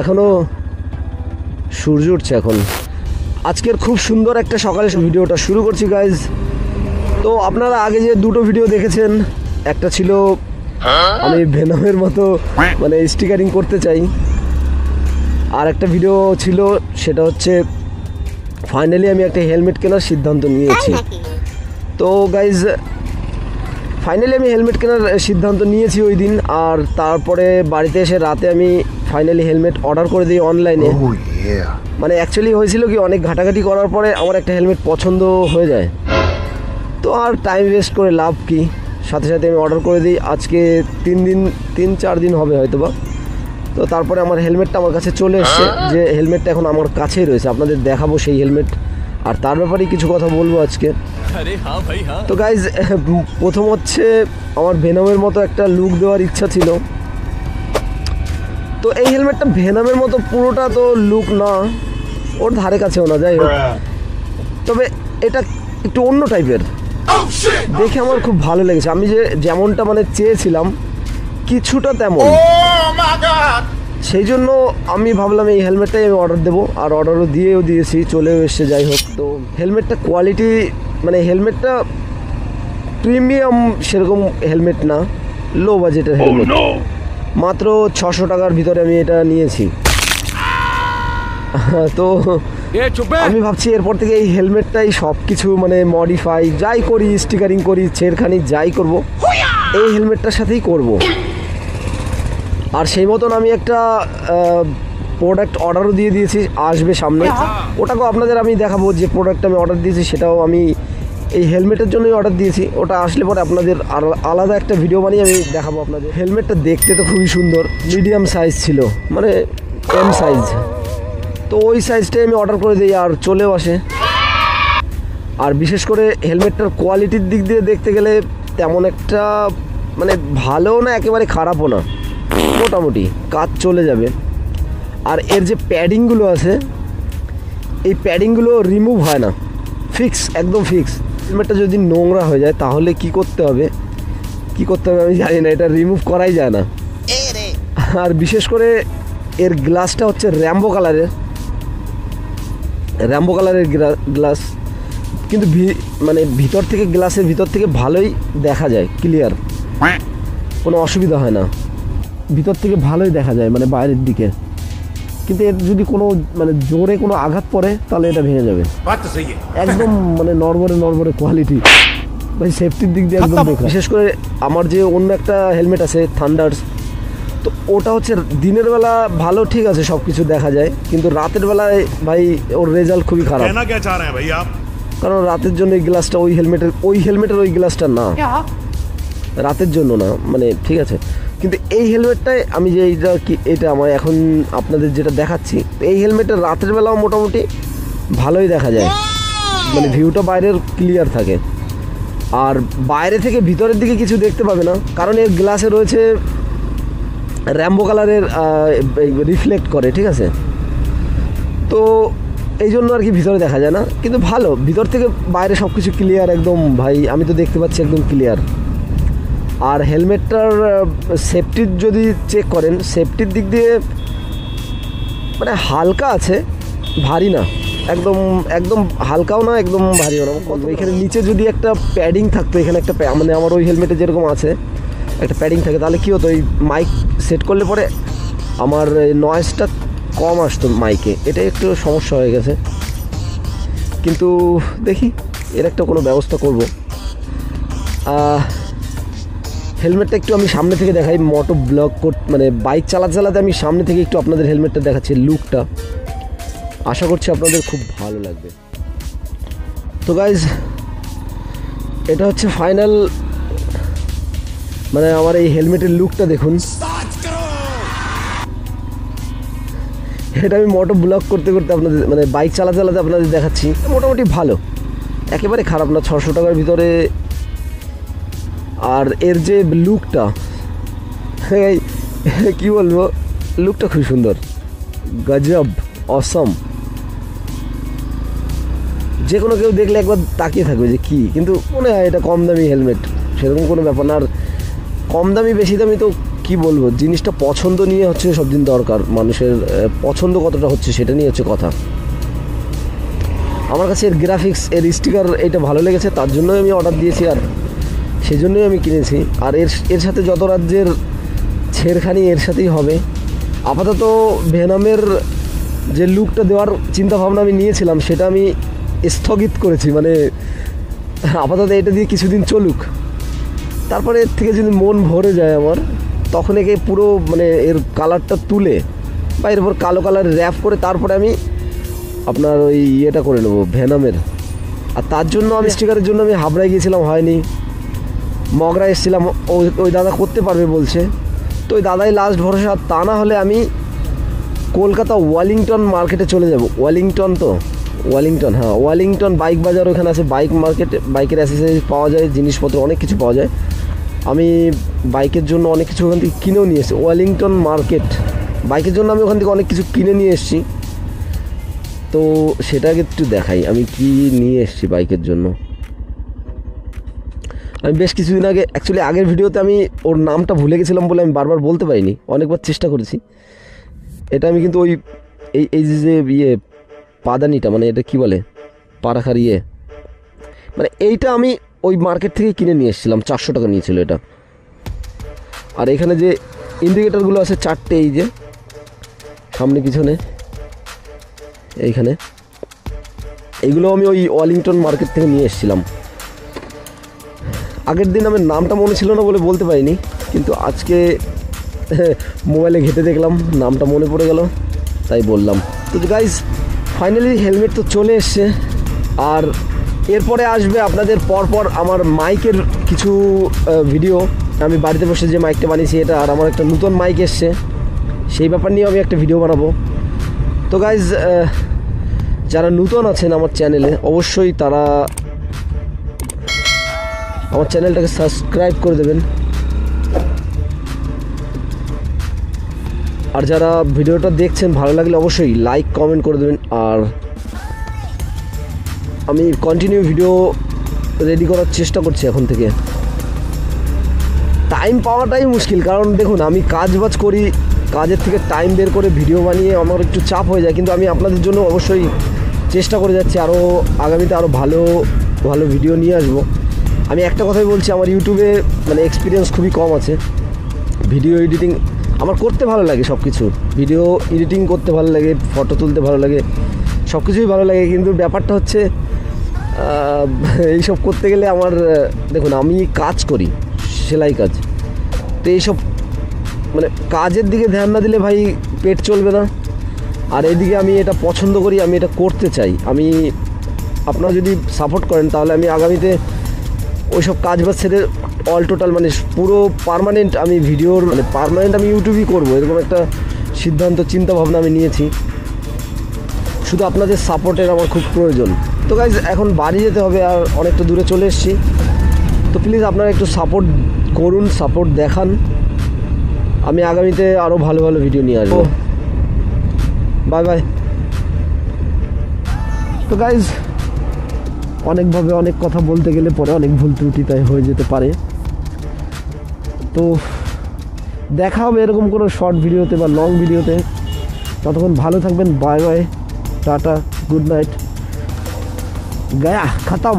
এখনও সূর্য উঠছে এখন। আজকের খুব সুন্দর একটা সকালে ভিডিওটা শুরু করছি গাইজ। তো আপনারা আগে যে দুটো ভিডিও দেখেছেন, একটা ছিল আমি ভেনমের মতো মানে স্টিকারিং করতে চাই, আর একটা ভিডিও ছিল সেটা হচ্ছে ফাইনালি আমি একটা হেলমেট কেনার সিদ্ধান্ত নিয়েছি। তো গাইজ ফাইনালি আমি হেলমেট কেনার সিদ্ধান্ত নিয়েছি ওই দিন, আর তারপরে বাড়িতে এসে রাতে আমি ফাইনালি হেলমেট অর্ডার করে দিই অনলাইনে। মানে অ্যাকচুয়ালি হয়েছিল কি, অনেক ঘাটাঘাটি করার পরে আমার একটা হেলমেট পছন্দ হয়ে যায়, তো আর টাইম ওয়েস্ট করে লাভ কি, সাথে সাথে আমি অর্ডার করে দিই। আজকে 3-4 দিন হবে হয়তো বা। তো তারপরে আমার হেলমেটটা আমার কাছে চলে এসছে, যে হেলমেটটা এখন আমার কাছেই রয়েছে, আপনাদের দেখাবো সেই হেলমেট, আর তার ব্যাপারেই কিছু কথা বলবো আজকে। তো গাইজ প্রথম হচ্ছে আমার ভেনমের মতো একটা লুক দেওয়ার ইচ্ছা ছিল। তো এই হেলমেটটা ভেনমের মতো পুরোটা তো লুক না, ওর ধারে কাছেও না, যাই হোক, তবে এটা একটু অন্য টাইপের দেখে আমার খুব ভালো লেগেছে। আমি যেমনটা মানে চেয়েছিলাম কিছুটা তেমন, সেই জন্য আমি ভাবলাম এই হেলমেটটাই আমি অর্ডার দেবো, আর অর্ডারও দিয়েছি, চলেও এসছে। যাই হোক, তো হেলমেটটা কোয়ালিটি মানে হেলমেটটা প্রিমিয়াম সেরকম হেলমেট না, লো বাজেটের হেলমেট, মাত্র 600 টাকার ভিতরে আমি এটা নিয়েছি। তো আমি ভাবছি এরপর থেকে এই হেলমেটটাই সব কিছু মানে মডিফাই যাই করি, স্টিকারিং করি, ছেড়খানি যাই করব, এই হেলমেটটার সাথেই করব। আর সেই মতন আমি একটা প্রোডাক্ট অর্ডারও দিয়েছি, আসবে সামনে, ওটাকেও আপনাদের আমি দেখাবো। যে প্রোডাক্ট আমি অর্ডার দিয়েছি সেটাও আমি এই হেলমেটের জন্যই অর্ডার দিয়েছি, ওটা আসলে পরে আপনাদের আর আলাদা একটা ভিডিও বানিয়ে আমি দেখাবো আপনাদের। হেলমেটটা দেখতে তো খুবই সুন্দর, মিডিয়াম সাইজ ছিল, মানে এম সাইজ, তো ওই সাইজটাই আমি অর্ডার করে দিই আর চলেও আসে। আর বিশেষ করে হেলমেটটার কোয়ালিটির দিক দিয়ে দেখতে গেলে তেমন একটা মানে ভালোও না, একেবারে খারাপও না, মোটামুটি কাজ চলে যাবে। আর এর যে প্যাডিংগুলো আছে, এই প্যাডিংগুলো রিমুভ হয় না, ফিক্স, একদম ফিক্স। হেলমেটটা যদি নোংরা হয়ে যায় তাহলে কি করতে হবে আমি জানি না, এটা রিমুভ করাই যায় না। আর বিশেষ করে এর গ্লাসটা হচ্ছে র্যাম্বো কালারের গ্লাস, কিন্তু মানে গ্লাসের ভিতর থেকে ভালোই দেখা যায়, ক্লিয়ার, কোনো অসুবিধা হয় না, ভিতর থেকে ভালোই দেখা যায় মানে বাইরের দিকে। কিন্তু এর যদি কোনো মানে জোরে কোনো আঘাত পড়ে তাহলে এটা ভেঙে যাবে, একদম মানে নড়বড়ে কোয়ালিটি ভাই, সেফটির দিক দিয়ে একদম বেকার। বিশেষ করে আমার যে অন্য একটা হেলমেট আছে থান্ডার্স, তো ওটা হচ্ছে দিনের বেলা ভালো, ঠিক আছে, সব কিছু দেখা যায়, কিন্তু রাতের বেলায় ভাই ওর রেজাল্ট খুবই খারাপ। কারণ রাতের জন্য এই গ্লাসটা ওই হেলমেটের ওই গ্লাসটা না, রাতের জন্য না, মানে ঠিক আছে। কিন্তু এই হেলমেটটায় আমি যে এটা আমার এখন আপনাদের যেটা দেখাচ্ছি, এই হেলমেটের রাতের বেলাও মোটামুটি ভালোই দেখা যায়, মানে ভিউটা বাইরের ক্লিয়ার থাকে, আর বাইরে থেকে ভিতরের দিকে কিছু দেখতে পাবে না, কারণ এর গ্লাসে রয়েছে র্যাম্বো কালারের রিফ্লেক্ট করে, ঠিক আছে। তো এই জন্য আর কি ভিতরে দেখা যায় না, কিন্তু ভালো, ভিতর থেকে বাইরে সব কিছু ক্লিয়ার একদম ভাই, আমি তো দেখতে পাচ্ছি একদম ক্লিয়ার। আর হেলমেটটার সেফটির যদি চেক করেন, সেফটির দিক দিয়ে মানে হালকা আছে, ভারী না, একদম হালকাও না, একদম ভারীও না। এখানে নিচে যদি একটা প্যাডিং থাকতো, এখানে একটা মানে আমার ওই হেলমেটে যেরকম আছে একটা প্যাডিং থাকে, তাহলে কী হতো, ওই মাইক সেট করলে পরে আমার নয়েজটা কম আসতো মাইকে, এটাই একটু সমস্যা হয়ে গেছে। কিন্তু দেখি এর একটা কোনো ব্যবস্থা করব। হেলমেটটা একটু আমি সামনে থেকে দেখাই, মোটো ব্লগ মানে বাইক চালাতে আমি সামনে থেকে একটু আপনাদের হেলমেটটা দেখাচ্ছি, লুকটা আশা করছি আপনাদের খুব ভালো লাগবে। তো গাইজ এটা হচ্ছে ফাইনাল, মানে আমার এই হেলমেটের লুকটা দেখুন। এটা আমি মোটো ব্লগ করতে আপনাদের মানে বাইক চালাতে আপনাদের দেখাচ্ছি, মোটামুটি ভালো, একেবারে খারাপ না, 600 টাকার ভিতরে। আর এর যে লুকটা, কি বলবো, লুকটা খুব সুন্দর, গজব, অসম। যে কোনো কেউ দেখলে একবার তাকিয়ে থাকবে যে কি, কিন্তু মনে হয় এটা কম দামি হেলমেট, সেরকম কোনো ব্যাপার না। আর কম দামি বেশি দামি তো কি কি বলবো, জিনিসটা পছন্দ নিয়ে হচ্ছে সব দিন দরকার, মানুষের পছন্দ কতটা হচ্ছে সেটা নিয়ে হচ্ছে কথা। আমার কাছে এর গ্রাফিক্স, এর স্টিকার এটা ভালো লেগেছে, তার জন্যই আমি অর্ডার দিয়েছি, আর সেই জন্যই আমি কিনেছি। আর এর সাথে যত রাজ্যের ছেড়খানি এর সাথেই হবে। আপাতত ভেনমের যে লুকটা দেওয়ার চিন্তাভাবনা আমি নিয়েছিলাম সেটা আমি স্থগিত করেছি, মানে আপাতত এটা দিয়ে কিছুদিন চলুক, তারপরে এর থেকে যদি মন ভরে যায় আমার, তখন একে পুরো মানে এর কালারটা তুলে বা এর উপর কালো কালার র্যাপ করে তারপরে আমি আপনার ওই ইয়েটা করে নেবো ভেনমের। আর তার জন্য আমি স্টিকারের জন্য আমি হাবড়ায় গিয়েছিলাম, হয়নি। মগরা এসেছিলাম, ওই দাদা করতে পারবে বলছে, তো ওই দাদাই লাস্ট ভরসা। তা না হলে আমি কলকাতা ওয়েলিংটন মার্কেটে চলে যাব। ওয়েলিংটন, হ্যাঁ ওয়েলিংটন বাইক বাজার, ওখানে আছে বাইক মার্কেট, বাইকের অ্যাসেসরিজ পাওয়া যায়, জিনিসপত্র অনেক কিছু পাওয়া যায়। আমি বাইকের জন্য অনেক কিছু ওখান থেকে কিনেও নিয়ে এসেছি। ওয়েলিংটন মার্কেট বাইকের জন্য আমি ওখান থেকে অনেক কিছু কিনে নিয়ে এসেছি, তো সেটাকে একটু দেখাই আমি কি নিয়ে এসেছি বাইকের জন্য। আমি বেশ কিছুদিন আগে, অ্যাকচুয়ালি আগের ভিডিওতে আমি ওর নামটা ভুলে গেছিলাম বলে আমি বারবার বলতে পারিনি, অনেকবার চেষ্টা করেছি। এটা আমি কিন্তু ওই এই যে ইয়ে পাদানিটা, মানে এটা কি বলে, পারাখার ইয়ে, মানে এইটা আমি ওই মার্কেট থেকে কিনে নিয়ে এসেছিলাম, 400 টাকা নিয়েছিল এটা। আর এখানে যে ইন্ডিকেটারগুলো আছে 4টে, এই যে সামনে পিছনে এইখানে, এইগুলো আমি ওই ওয়েলিংটন মার্কেট থেকে নিয়ে এসেছিলাম। আগের দিন আমার নামটা মনে ছিল না বলে বলতে পারিনি, কিন্তু আজকে মোবাইলে ঘেঁটে দেখলাম, নামটা মনে পড়ে গেল, তাই বললাম। তো গাইজ ফাইনালি হেলমেট তো চলে এসছে, আর এরপরে আসবে আপনাদের পরপর আমার মাইকের কিছু ভিডিও। আমি বাড়িতে বসে যে মাইকটা বানিয়েছি এটা, আর আমার একটা নতুন মাইক এসছে, সেই ব্যাপার নিয়েও আমি একটা ভিডিও বানাবো। তো গাইজ যারা নতুন আছেন আমার চ্যানেলে, অবশ্যই তারা আমার চ্যানেলটাকে সাবস্ক্রাইব করে দেবেন, আর যারা ভিডিওটা দেখছেন ভালো লাগলে অবশ্যই লাইক কমেন্ট করে দেবেন। আর আমি কন্টিনিউ ভিডিও রেডি করার চেষ্টা করছি এখন থেকে। টাইম পাওয়াটাই মুশকিল, কারণ দেখুন আমি কাজবাজ করি, কাজের থেকে টাইম বের করে ভিডিও বানিয়ে আমার একটু চাপ হয়ে যায়, কিন্তু আমি আপনাদের জন্য অবশ্যই চেষ্টা করে যাচ্ছি, আরও আগামীতে আরও ভালো ভালো ভিডিও নিয়ে আসবো। আমি একটা কথাই বলছি, আমার ইউটিউবে মানে এক্সপিরিয়েন্স খুবই কম আছে। ভিডিও এডিটিং আমার করতে ভালো লাগে, সব কিছু ভিডিও এডিটিং করতে ভালো লাগে, ফটো তুলতে ভালো লাগে, সব কিছুই ভালো লাগে, কিন্তু ব্যাপারটা হচ্ছে এইসব করতে গেলে আমার, দেখুন আমি কাজ করি, সেলাই কাজ, তো এইসব মানে কাজের দিকে ধ্যান না দিলে ভাই পেট চলবে না। আর এইদিকে আমি এটা পছন্দ করি, আমি এটা করতে চাই। আমি আপনারা যদি সাপোর্ট করেন তাহলে আমি আগামীতে ওইসব কাজ বাজ ছেড়ে অল টোটাল মানে পুরো পার্মানেন্ট আমি ভিডিওর মানে পার্মানেন্ট আমি ইউটিউবই করবো, এরকম একটা সিদ্ধান্ত চিন্তা ভাবনা আমি নিয়েছি। শুধু আপনাদের সাপোর্টের আমার খুব প্রয়োজন। তো গাইজ এখন বাড়ি যেতে হবে, আর অনেকটা দূরে চলে এসেছি, তো প্লিজ আপনারা একটু সাপোর্ট করুন, সাপোর্ট দেখান, আমি আগামীতে আরও ভালো ভালো ভিডিও নিয়ে আসবো। Bye bye. তো গাইজ অনেকভাবে অনেক কথা বলতে গেলে পরে অনেক ভুল ত্রুটি তাই হয়ে যেতে পারে, তো দেখা হবে এরকম কোনো শর্ট ভিডিওতে বা লং ভিডিওতে। ততক্ষণ ভালো থাকবেন, bye bye, tata, good night, Gaya খতম।